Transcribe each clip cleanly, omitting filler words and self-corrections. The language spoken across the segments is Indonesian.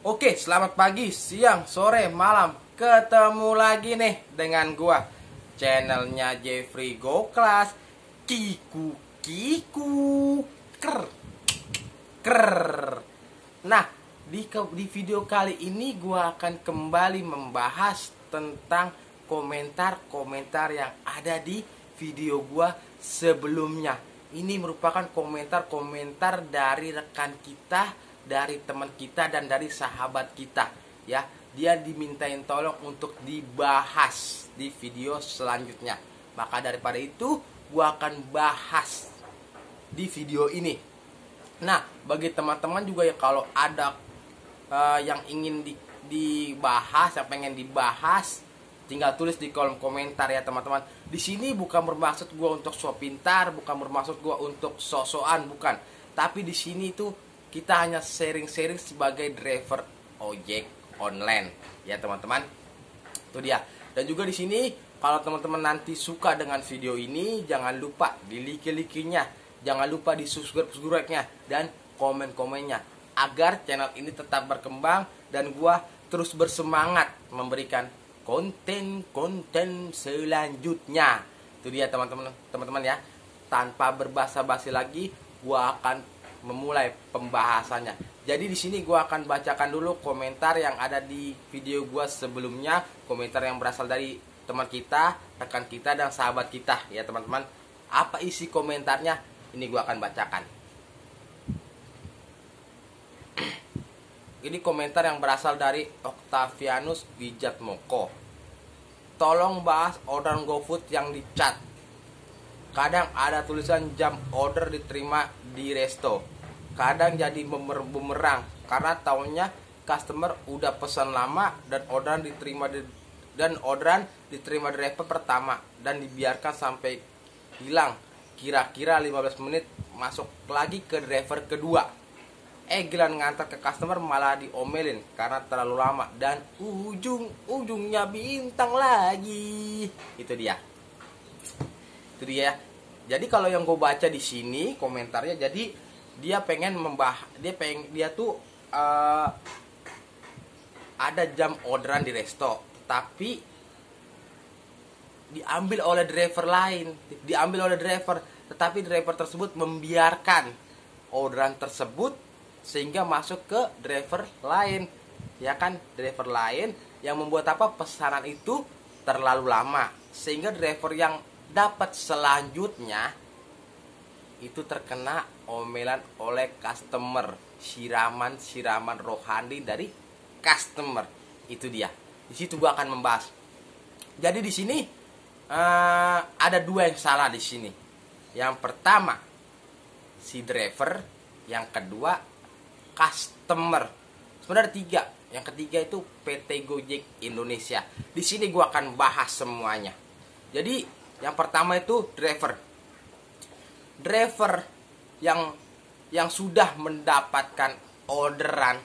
Oke, selamat pagi, siang, sore, malam. Ketemu lagi nih dengan gua. Channelnya Jeffrey Go Class. Kiku kiku ker ker. Nah, di video kali ini gua akan kembali membahas tentang komentar-komentar yang ada di video gua sebelumnya. Ini merupakan komentar-komentar dari rekan kita, dari teman kita, dan dari sahabat kita, ya. Dia dimintain tolong untuk dibahas di video selanjutnya. Maka daripada itu, gua akan bahas di video ini. Nah, bagi teman-teman juga ya, kalau ada yang ingin dibahas, yang pengen dibahas, tinggal tulis di kolom komentar ya teman-teman. Di sini bukan bermaksud gue untuk sok pintar, bukan bermaksud gue untuk sok-sokan, bukan. Tapi di sini tuh kita hanya sharing-sharing sebagai driver ojek online ya teman-teman. Itu dia. Dan juga di sini kalau teman-teman nanti suka dengan video ini, jangan lupa di like-nya, jangan lupa di subscribe-nya dan komen-komennya agar channel ini tetap berkembang dan gue terus bersemangat memberikan konten-konten selanjutnya. Itu dia teman-teman ya. Tanpa berbasa-basi lagi, gua akan memulai pembahasannya. Jadi di sini gua akan bacakan dulu komentar yang ada di video gua sebelumnya, komentar yang berasal dari teman kita, rekan kita, dan sahabat kita ya teman-teman. Apa isi komentarnya? Ini gua akan bacakan. Ini komentar yang berasal dari Octavianus Wijatmoko. Tolong bahas orderan GoFood yang di chat. Kadang ada tulisan jam order diterima di resto. Kadang jadi bumerang karena taunya customer udah pesan lama dan orderan diterima driver pertama dan dibiarkan sampai hilang. Kira-kira 15 menit masuk lagi ke driver kedua. Gilan ngantar ke customer malah diomelin karena terlalu lama dan ujung-ujungnya bintang lagi. Itu dia. Jadi kalau yang gue baca di sini komentarnya, jadi dia pengen dia tuh ada jam orderan di resto, tapi diambil oleh driver, tetapi driver tersebut membiarkan orderan tersebut sehingga masuk ke driver lain, ya kan, driver lain yang membuat pesanan itu terlalu lama sehingga driver yang dapat selanjutnya itu terkena omelan oleh customer, siraman rohani dari customer. Itu dia. Di situ gua akan membahas. Jadi di sini ada dua yang salah di sini. Yang pertama si driver, yang kedua customer. Sebenarnya tiga. Yang ketiga itu PT Gojek Indonesia. Di sini gua akan bahas semuanya. Jadi yang pertama itu driver yang sudah mendapatkan orderan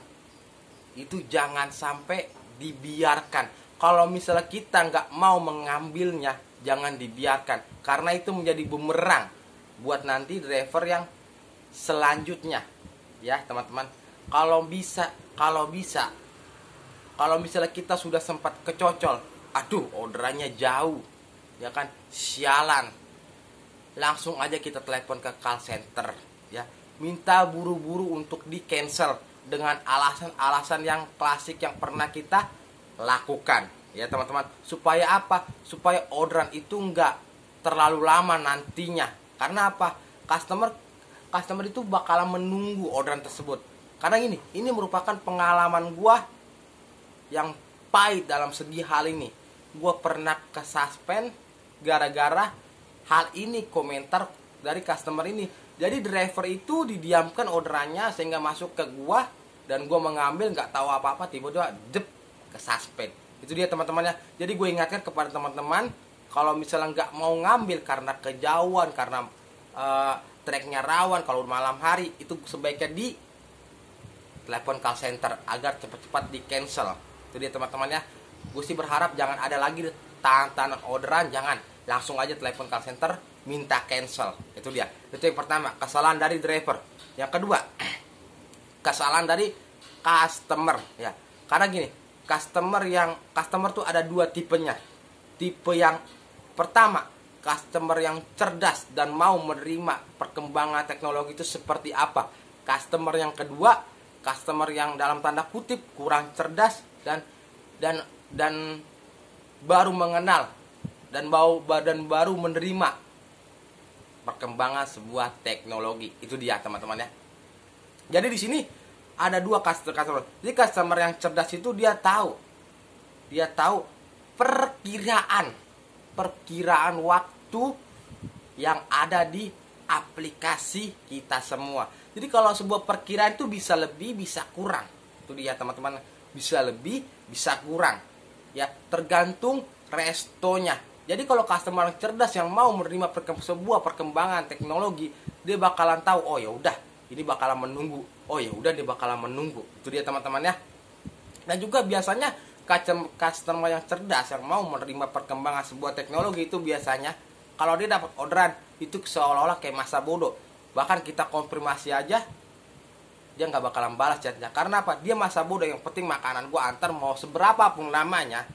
itu jangan sampai dibiarkan. Kalau misalnya kita nggak mau mengambilnya, jangan dibiarkan karena itu menjadi bumerang buat nanti driver yang selanjutnya ya teman-teman. Kalau misalnya kita sudah sempat kecocol, aduh orderannya jauh, ya kan, sialan, langsung aja kita telepon ke call center, ya, minta buru-buru untuk di cancel dengan alasan-alasan yang klasik yang pernah kita lakukan, ya teman-teman. Supaya apa? Supaya orderan itu nggak terlalu lama nantinya. Karena apa? Customer itu bakalan menunggu orderan tersebut. Karena ini merupakan pengalaman gua yang pahit dalam segi hal ini. Gua pernah kesuspend gara-gara hal ini, komentar dari customer ini. Jadi driver itu didiamkan orderannya sehingga masuk ke gua dan gua mengambil nggak tahu apa-apa, tiba-tiba kesuspend. Itu dia teman-temannya. Jadi gue ingatkan kepada teman-teman, kalau misalnya nggak mau ngambil karena kejauhan, karena tracknya rawan, kalau malam hari, itu sebaiknya di telepon call center agar cepat-cepat di cancel. Itu dia teman-temannya. Gue sih berharap jangan ada lagi tahan orderan, jangan, langsung aja telepon call center minta cancel. Itu dia. Itu yang pertama, kesalahan dari driver. Yang kedua, kesalahan dari customer ya. Karena gini, customer tuh ada dua tipenya. Tipe yang pertama, customer yang cerdas dan mau menerima perkembangan teknologi itu seperti apa. Customer yang kedua, customer yang dalam tanda kutip kurang cerdas dan baru mengenal dan baru menerima perkembangan sebuah teknologi. Itu dia teman-teman ya. Jadi di sini ada dua customer. Jadi customer yang cerdas itu dia tahu perkiraan waktu yang ada di aplikasi kita semua. Jadi kalau sebuah perkiraan itu bisa lebih, bisa kurang. Itu dia teman-teman, bisa lebih, bisa kurang. Ya, tergantung restonya. Jadi kalau customer yang cerdas yang mau menerima sebuah perkembangan teknologi, dia bakalan tahu, oh ya udah, ini bakalan menunggu. Oh ya udah, dia bakalan menunggu. Itu dia teman-teman ya. Dan juga biasanya customer yang cerdas yang mau menerima perkembangan sebuah teknologi itu biasanya kalau dia dapat orderan itu seolah-olah kayak masa bodoh. Bahkan kita konfirmasi aja dia nggak bakalan balas chatnya. Karena apa? Dia masa bodoh. Yang penting makanan gua antar mau seberapa pun lamanya.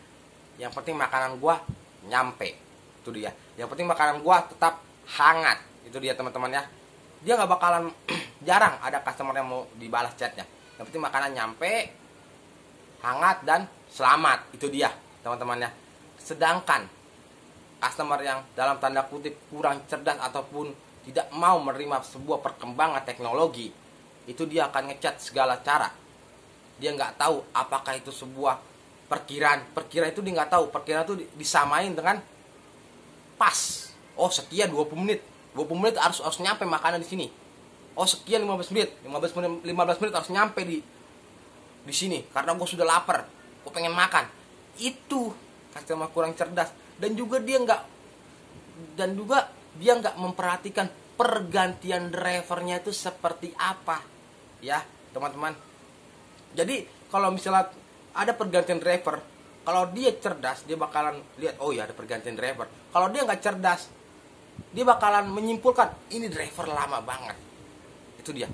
Yang penting makanan gua nyampe. Itu dia. Yang penting makanan gua tetap hangat. Itu dia teman-teman ya. Dia nggak bakalan jarang ada customer yang mau dibalas chatnya. Yang penting makanan nyampe, hangat dan selamat. Itu dia teman-teman ya. Sedangkan customer yang dalam tanda kutip kurang cerdas ataupun tidak mau menerima sebuah perkembangan teknologi, itu dia akan ngechat segala cara. Dia nggak tahu apakah itu sebuah perkiraan itu dia nggak tahu. Perkiraan itu disamain dengan pas. Oh sekian 20 menit harus nyampe makanan di sini. Oh sekian 15 menit harus nyampe di sini karena gue sudah lapar, gue pengen makan. Itu customer kurang cerdas. Dan juga dia nggak memperhatikan pergantian drivernya itu seperti apa ya teman-teman. Jadi kalau misalnya ada pergantian driver, kalau dia cerdas dia bakalan lihat, oh ya ada pergantian driver. Kalau dia nggak cerdas, dia bakalan menyimpulkan ini driver lama banget. Itu dia,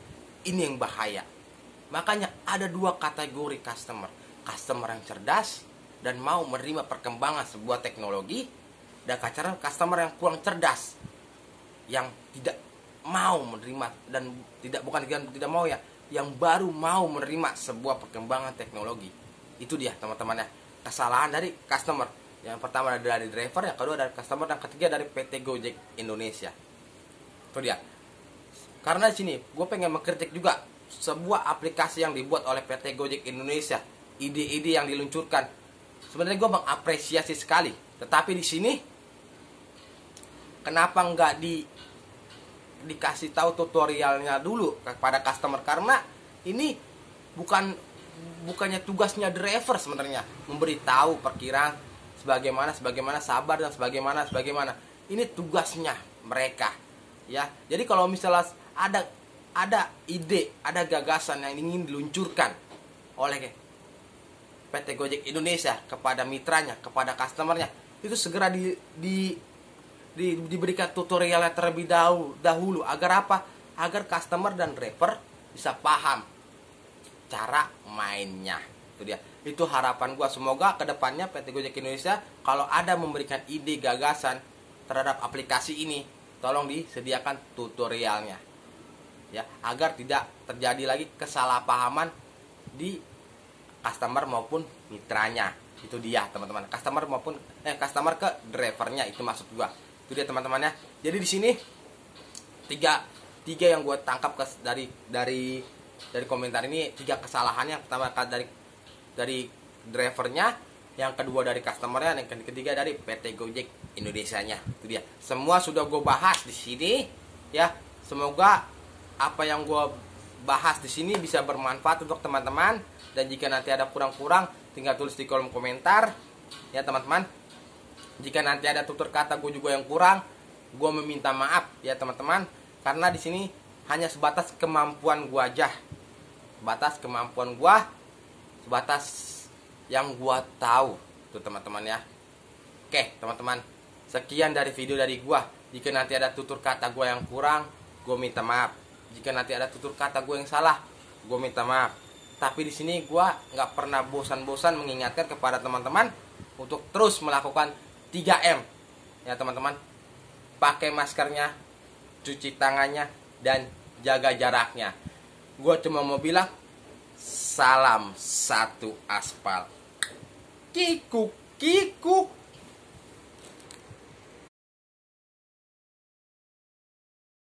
ini yang bahaya. Makanya ada dua kategori customer yang cerdas dan mau menerima perkembangan sebuah teknologi, dan customer yang kurang cerdas yang tidak mau menerima dan tidak mau ya, yang baru mau menerima sebuah perkembangan teknologi. Itu dia teman-teman ya, kesalahan dari customer. Yang pertama dari driver, yang kedua dari customer, dan ketiga dari PT Gojek Indonesia. Itu dia. Karena di sini gue pengen mengkritik juga sebuah aplikasi yang dibuat oleh PT Gojek Indonesia, ide-ide yang diluncurkan. Sebenarnya gue mengapresiasi sekali, tetapi di sini kenapa nggak dikasih tahu tutorialnya dulu kepada customer? Karena ini bukannya tugasnya driver sebenarnya memberitahu perkiraan sebagaimana sabar dan sebagaimana. Ini tugasnya mereka ya. Jadi kalau misalnya ada ide, ada gagasan yang ingin diluncurkan oleh PT Gojek Indonesia kepada mitranya, kepada customernya, itu segera diberikan tutorialnya terlebih dahulu. Agar apa? Agar customer dan driver bisa paham cara mainnya. Itu dia. Itu harapan gua. Semoga kedepannya PT Gojek Indonesia kalau ada memberikan ide gagasan terhadap aplikasi ini, tolong disediakan tutorialnya ya, agar tidak terjadi lagi kesalahpahaman di customer maupun mitranya. Itu dia teman-teman, customer ke drivernya, itu maksud gua. Itu dia teman-teman ya. Jadi di sini tiga yang gua tangkap dari komentar ini, tiga kesalahannya. Yang pertama dari drivernya, yang kedua dari customernya, dan yang ketiga dari PT Gojek Indonesia-nya. Itu dia. Semua sudah gue bahas di sini ya. Semoga apa yang gue bahas di sini bisa bermanfaat untuk teman-teman. Dan jika nanti ada kurang-kurang, tinggal tulis di kolom komentar ya teman-teman. Jika nanti ada tutur kata gue juga yang kurang, gue meminta maaf ya teman-teman. Karena di sini hanya sebatas kemampuan gue aja, sebatas yang gue tahu tuh teman-teman ya. Oke teman-teman, sekian dari video dari gue. Jika nanti ada tutur kata gue yang kurang, gue minta maaf. Jika nanti ada tutur kata gue yang salah, gue minta maaf. Tapi di sini gua nggak pernah bosan-bosan mengingatkan kepada teman-teman untuk terus melakukan 3M. Ya teman-teman, pakai maskernya, cuci tangannya, dan jaga jaraknya. Gua cuma mau bilang, salam satu aspal. Kikuk, kikuk.